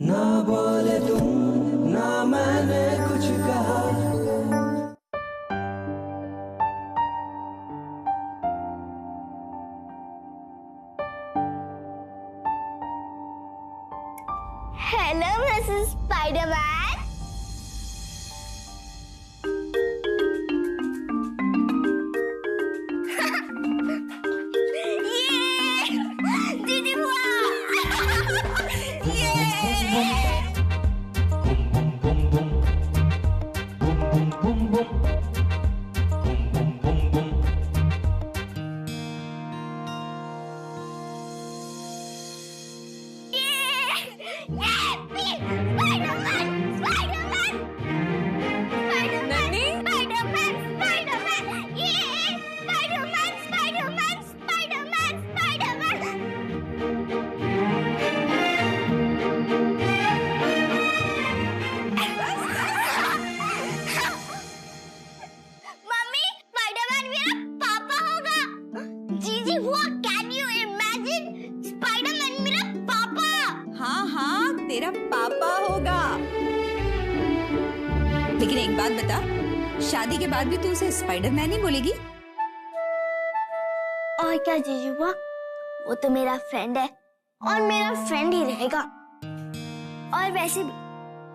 ना बोले तुम ना मैंने कुछ कहा। Hello Mrs Spiderman. दीदी बुआ। तेरा पापा होगा। लेकिन एक बात बता, शादी के बाद भी तू उसे स्पाइडरमैन ही बोलेगी? और क्या जीजू बुआ, वो तो मेरा फ्रेंड है और मेरा फ्रेंड ही रहेगा। और वैसे भी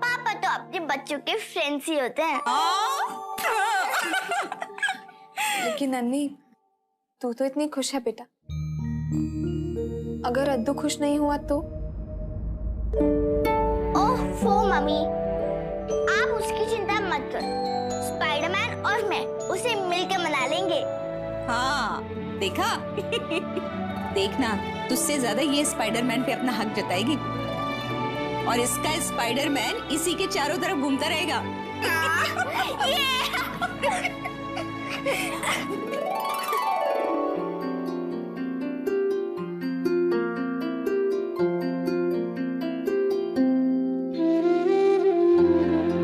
पापा तो अपने बच्चों के फ्रेंड्स ही होते हैं। लेकिन नन्ही, तू तो इतनी खुश है बेटा, अगर अद्दू खुश नहीं हुआ तो? ओह मम्मी, आप उसकी चिंता मत करो। स्पाइडरमैन और मैं उसे मिलकर मना लेंगे। हाँ देखा? देखना, तुझसे ज्यादा ये स्पाइडरमैन पे अपना हक जताएगी और इसका स्पाइडरमैन इसी के चारों तरफ घूमता रहेगा।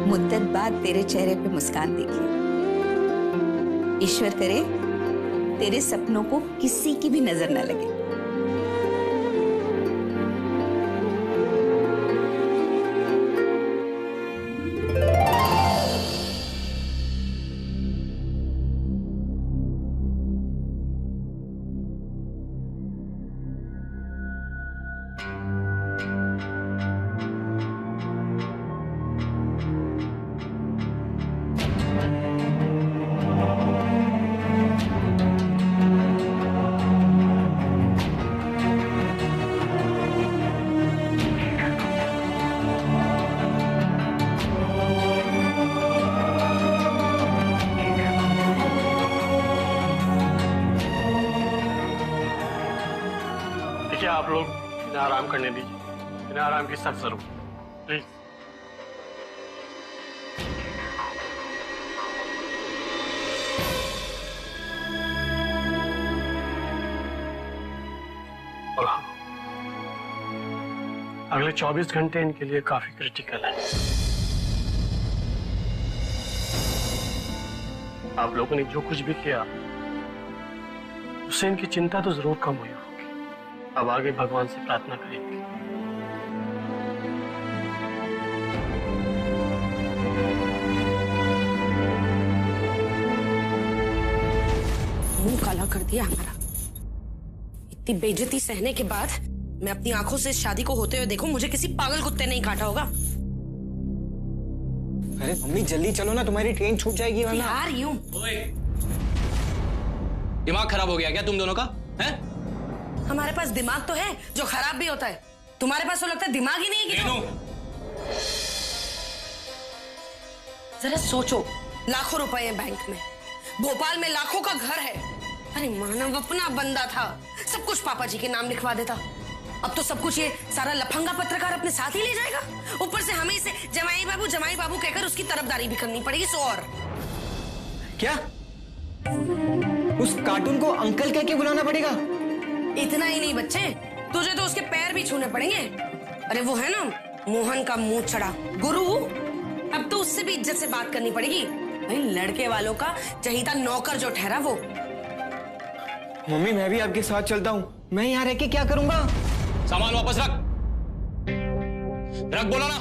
मुद्दत बाद तेरे चेहरे पे मुस्कान देखी। ईश्वर करे तेरे सपनों को किसी की भी नजर न लगे। आप लोग इन्हें आराम करने दीजिए, इन्हें आराम की सख्त जरूरत, प्लीज। और हाँ, अगले 24 घंटे इनके लिए काफी क्रिटिकल है। आप लोगों ने जो कुछ भी किया उससे इनकी चिंता तो जरूर कम हुई होगी। अब आगे भगवान से प्रार्थना करेंगे। मुंह काला कर दिया हमारा। इतनी बेइज्जती सहने के बाद मैं अपनी आंखों से इस शादी को होते हुए देखूं, मुझे किसी पागल कुत्ते ने ही काटा होगा। अरे मम्मी जल्दी चलो ना, तुम्हारी ट्रेन छूट जाएगी वरना। यार यूं दिमाग खराब हो गया क्या तुम दोनों का? हैं? हमारे पास दिमाग तो है जो खराब भी होता है, तुम्हारे पास तो लगता है दिमाग ही नहीं है। जरा सोचो, लाखों रुपए हैं बैंक में, भोपाल में लाखों का घर है। अरे मानव अपना बंदा था, सब कुछ पापा जी के नाम लिखवा देता। अब तो सब कुछ ये सारा लफंगा पत्रकार अपने साथ ही ले जाएगा। ऊपर से हमें इसे जमाई बाबू कहकर उसकी तरफदारी भी करनी पड़ेगी। सो और क्या उस कार्टून को अंकल कह के बुलाना पड़ेगा? इतना ही नहीं बच्चे, तुझे तो उसके पैर भी छूने पड़ेंगे। अरे वो है ना मोहन का मुंह चढ़ा गुरु, अब तो उससे भी इज्जत से बात करनी पड़ेगी। भाई लड़के वालों का चहीता नौकर जो ठहरा वो। मम्मी मैं भी आपके साथ चलता हूँ, मैं यहाँ रह के क्या करूंगा? सामान वापस रख। रख बोला ना।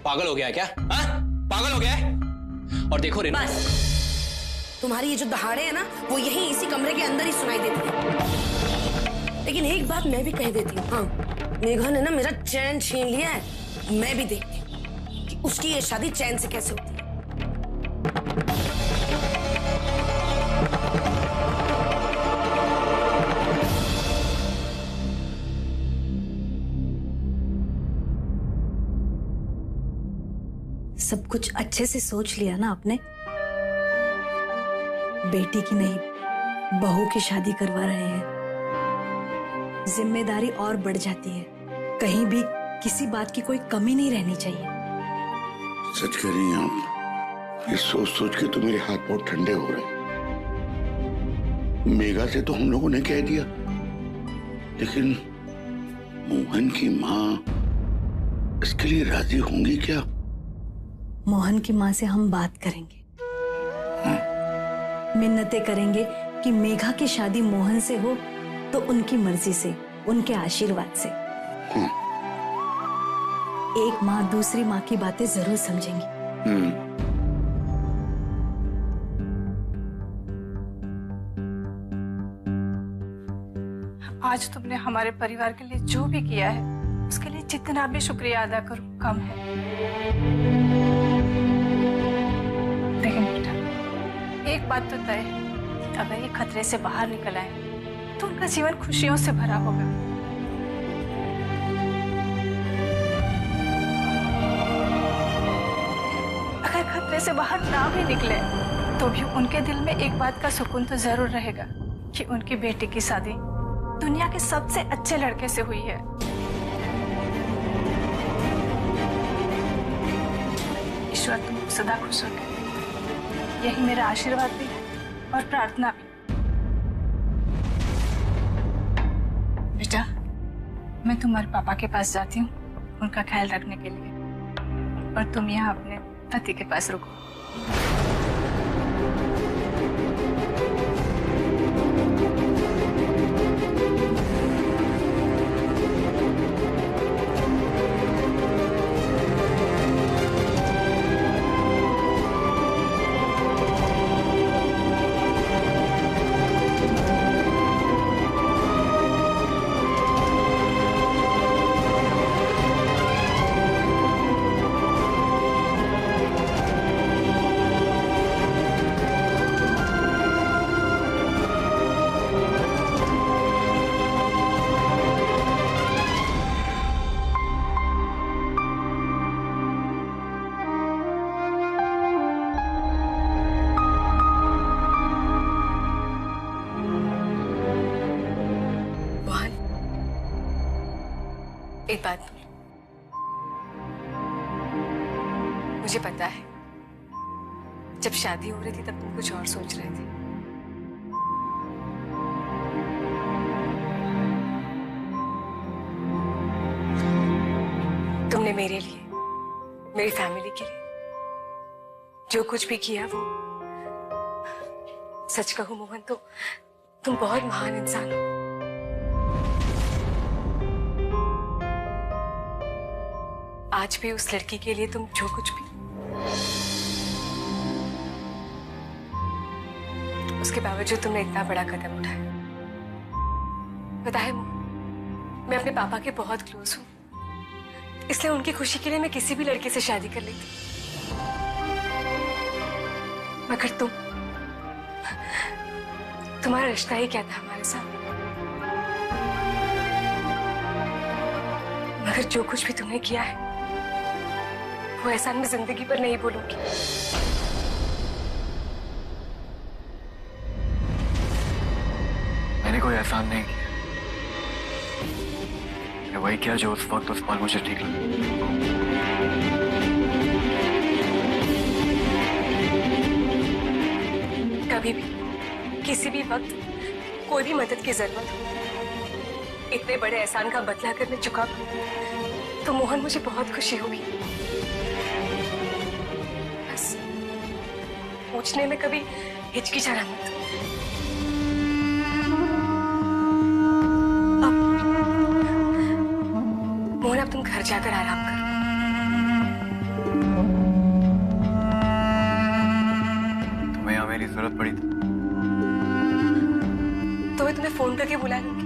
पागल हो गया है क्या? हाँ? पागल हो गया है? और देखो रेना, बस तुम्हारी ये जो दहाड़े है ना, वो यहीं इसी कमरे के अंदर ही सुनाई देती है। लेकिन एक बात मैं भी कह देती हूँ, हाँ, मेघा ने ना मेरा चैन छीन लिया है। मैं भी देखती हूँ कि उसकी ये शादी चैन से कैसे होती है। सब कुछ अच्छे से सोच लिया ना आपने? बेटी की नहीं, बहू की शादी करवा रहे हैं। जिम्मेदारी और बढ़ जाती है। कहीं भी किसी बात की कोई कमी नहीं रहनी चाहिए। सच कह रही हैं आप। ये सोच सोच के तो मेरे हाथ बहुत ठंडे हो रहे हैं। मेघा से तो हम लोगों ने कह दिया, लेकिन मोहन की माँ इसके लिए राजी होंगी क्या? मोहन की माँ से हम बात करेंगे। मिन्नतें करेंगे कि मेघा की शादी मोहन से हो तो उनकी मर्जी से, उनके आशीर्वाद से। एक माँ दूसरी माँ की बातें जरूर समझेंगी। आज तुमने हमारे परिवार के लिए जो भी किया है, उसके लिए जितना भी शुक्रिया अदा करूं कम है। लेकिन बेटा, एक बात तो तय है कि अगर ये खतरे से बाहर निकल आए तो उनका जीवन खुशियों से भरा होगा। अगर खतरे से बाहर ना भी निकले तो भी उनके दिल में एक बात का सुकून तो जरूर रहेगा कि उनकी बेटी की शादी दुनिया के सबसे अच्छे लड़के से हुई है। ईश्वर तुम सदा खुश रखे, यही मेरा आशीर्वाद भी है और प्रार्थना भी। बेटा, मैं तुम्हारे पापा के पास जाती हूँ उनका ख्याल रखने के लिए, और तुम यहाँ अपने पति के पास रुको। एक बात बोलो, मुझे पता है जब शादी हो रही थी तब तुम कुछ और सोच रहे थे, तुमने मेरे लिए, मेरी फैमिली के लिए जो कुछ भी किया वो, सच कहूं मोहन तो तुम बहुत महान इंसान हो। आज भी उस लड़की के लिए तुम जो कुछ भी, उसके बावजूद तुमने इतना बड़ा कदम उठाया। पता है मैं अपने पापा के बहुत क्लोज हूं, इसलिए उनकी खुशी के लिए मैं किसी भी लड़के से शादी कर लेती, मगर तुम्हारा रिश्ता ही क्या था हमारे साथ। मगर जो कुछ भी तुमने किया है वो एहसान मैं जिंदगी पर नहीं भूलूंगी। मैंने कोई एहसान नहीं किया, मैं वही किया जो उस वक्त उस पल मुझे ठीक लगा। कभी भी किसी भी वक्त कोई भी मदद की जरूरत हो, इतने बड़े एहसान का बदला अगर मैं चुका तो मोहन मुझे बहुत खुशी होगी। बस पूछने में कभी हिचकिचाना मत। मोहन अब तुम घर जाकर आराम करो। तुम्हें यहाँ मेरी जरूरत पड़ी तो मैं तुम्हें फोन करके बुला लूंगी।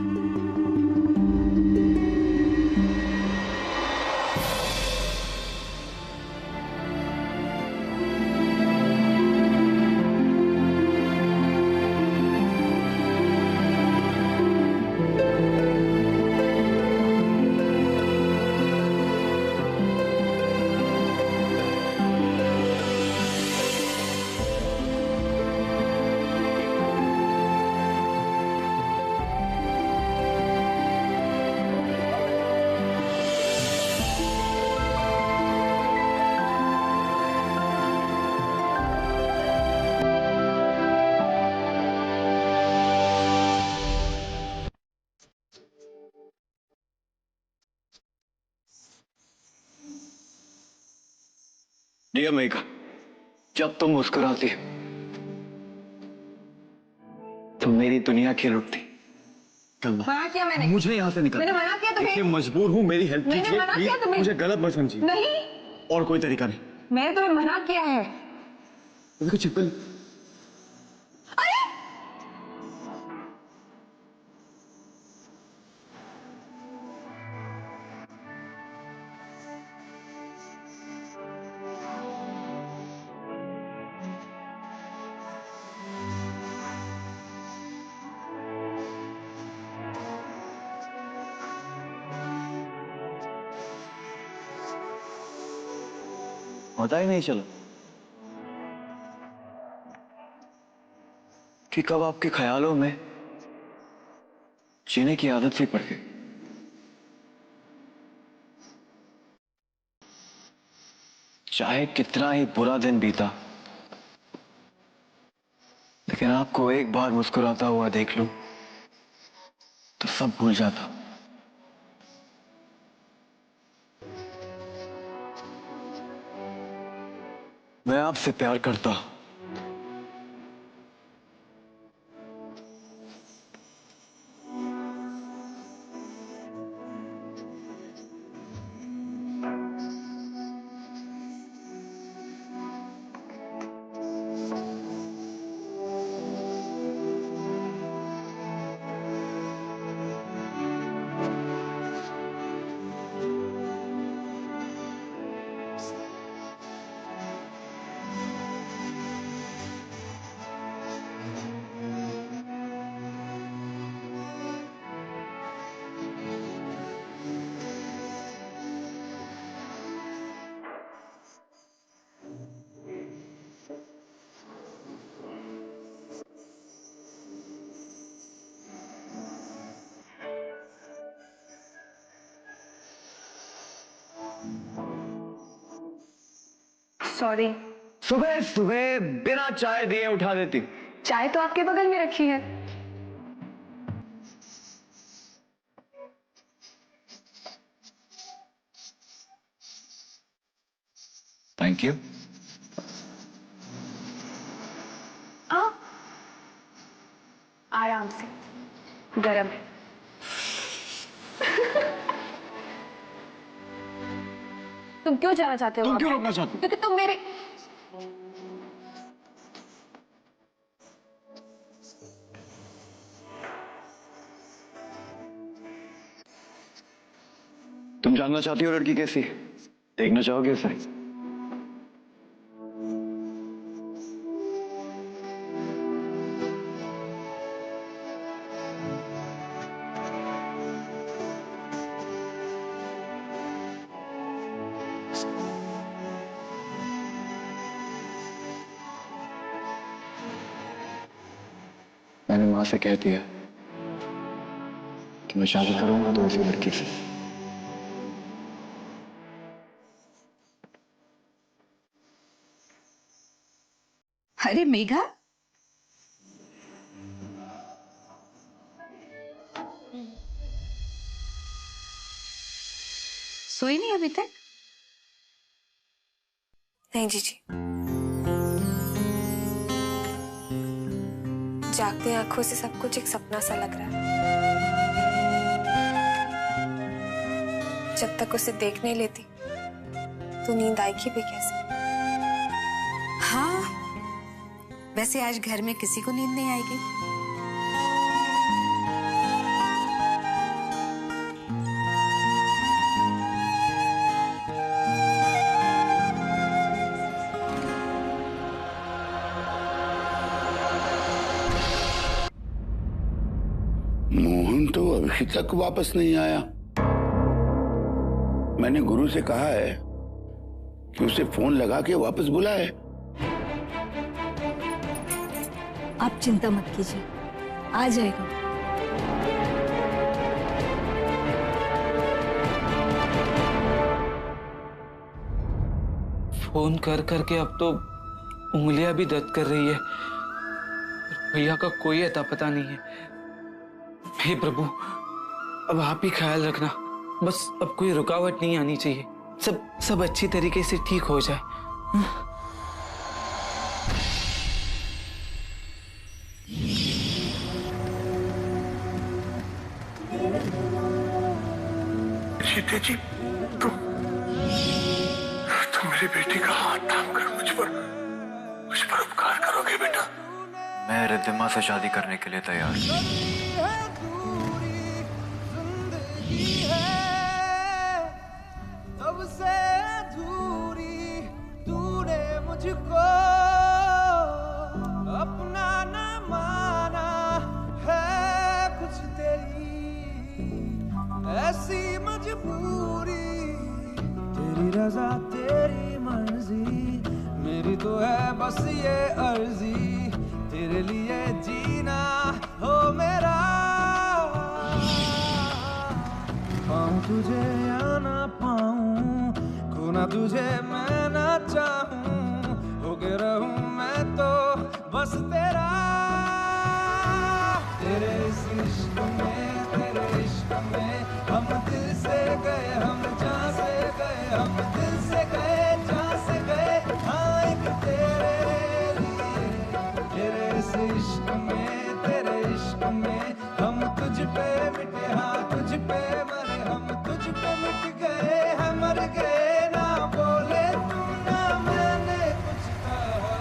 डियर मेघा, जब तुम मुस्कुराती हो तो मेरी दुनिया की रुकती। मना किया मैंने। मुझे यहाँ से निकल। मैंने मना किया तुम्हें। देखिए मजबूर हूँ, मेरी हेल्प कीजिए। मैंने मना किया तुम्हें। मुझे गलत मत समझिए। नहीं, और कोई तरीका नहीं। मैंने तुम्हें मना किया है। देखो चिपल। पता ही नहीं चला कि कब आपके ख्यालों में जीने की आदत सी पड़ गई। चाहे कितना ही बुरा दिन बीता, लेकिन आपको एक बार मुस्कुराता हुआ देख लूं तो सब भूल जाता। मैं आपसे प्यार करता। सॉरी। सुबह सुबह बिना चाय दिए उठा देती। चाय तो आपके बगल में रखी है। Thank you. आराम से, गरम है। तुम क्यों जाना चाहते हो? तुम क्यों रोकना चाहते हो? क्योंकि तुम मेरे तुम जानना चाहती हो लड़की कैसी है? देखना चाहोगे उसे? मैंने माँ से कह दिया कि मैं शादी करूंगा तो ऐसी लड़की से। अरे मेघा, सोई नहीं अभी तक? नहीं जीजी, जागती आंखों से सब कुछ एक सपना सा लग रहा है। जब तक उसे देख नहीं लेती तो नींद आएगी भी कैसे? हाँ, वैसे आज घर में किसी को नींद नहीं आएगी। मोहन तो अभी तक वापस नहीं आया। मैंने गुरु से कहा है कि उसे फोन लगा के वापस बुलाए। आप चिंता मत कीजिए, आ जाएगा। फोन कर करके अब तो उंगलियां भी दर्द कर रही है। भैया का कोई अता पता नहीं है। हे प्रभु, अब आप ही ख्याल रखना, बस अब कोई रुकावट नहीं आनी चाहिए। सब अच्छी तरीके से ठीक हो जाए। जीते जी, तुम मेरी बेटी का हाथ थाम कर मुझ पर उपकार करोगे बेटा? मैं रिद्धिमा से शादी करने के लिए तैयार हूं। सबसे अधूरी तूने मुझको अपना न माना है, कुछ तेरी ऐसी मजबूरी। तेरी रजा तेरी मर्जी, मेरी तो है बस ये अर्जी, तेरे लिए जीना हो मेरा। पाऊं तुझे या ना पाऊं, खोना तुझे मैं ना चाहूं, होके रहूं मैं तो बस तेरा। तेरे इस इश्क में हम दिल से गए, हम जहाँ से गए, हम दिल से गए जहाँ से गए। हाँ एक तेरे लिए, तेरे इस इश्क में हम तुझ पे मिटे, हाँ तुझ पे मरे, हम तुझ पे मिट गए हैं, मर गए ना बोले तू ना मैंने कुछ कहा।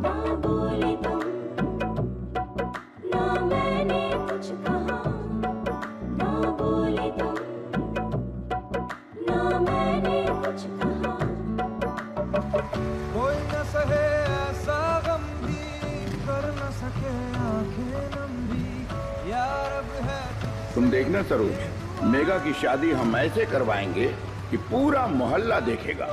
ना बोले तुम, ना मैंने कुछ कहा, ना बोले तुम, ना मैंने कुछ कहा। कोई न सहे ऐसा गम भी, कर न सके आंखें नम भी, यार अब है। तुम देखना सरोज, मेघा की शादी हम ऐसे करवाएंगे कि पूरा मोहल्ला देखेगा।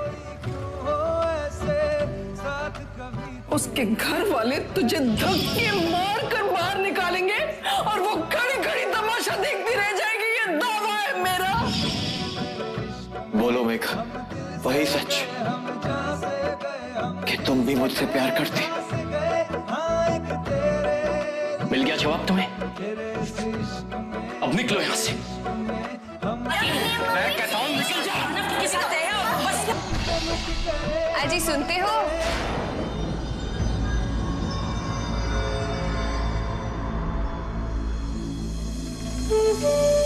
उसके घर वाले तुझे धक्के मार कर बाहर निकालेंगे और वो घड़ी घड़ी तमाशा देखती रह जाएगी, ये दावा है मेरा। बोलो मेघा, वही सच कि तुम भी मुझसे प्यार करती? मिल गया जवाब तुम्हें? अब निकलो यहां से। मैं कहता हूं निकल जा। अजी सुनते हो? Thank you.